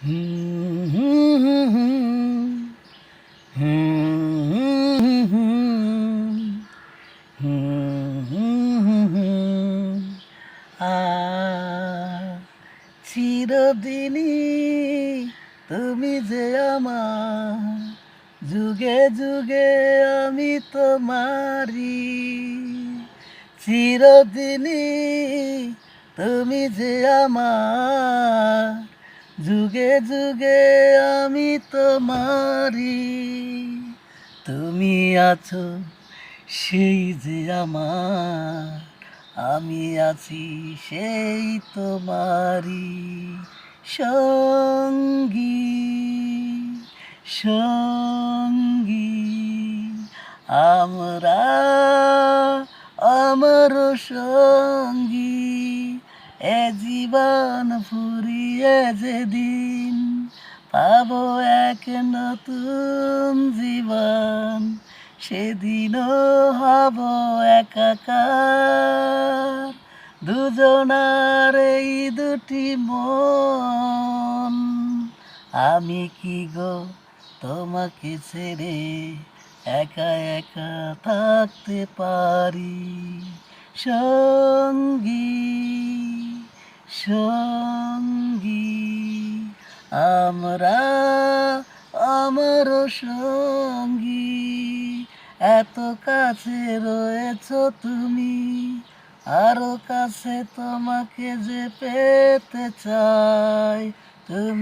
হুম হুম হুম হুম হুম হুম আ চিরদিনই তুমি যে আমার, যুগে যুগে আমি তোমারি। চিরদিনই তুমি যে আমার, যুগে যুগে আমি তোমারি। তুমি আছো সেই যে আমার, আমি আছি সেই তোমারি সঙ্গী সঙ্গী। আমরা আমার সঙ্গী, এ জীবন ফুরিয়ে যেদিন পাবো এক নতুন জীবন, সেদিনও হব একাকার, দুজনার এই দুটি মন। আমি কি গো তোমাকে ছেড়ে একা একা থাকতে পারি? সঙ্গী সঙ্গী আমরা আমার সঙ্গী, এত কাছে রয়েছো তুমি, আরো কাছে তোমাকে যে পেতে চাই। তুমি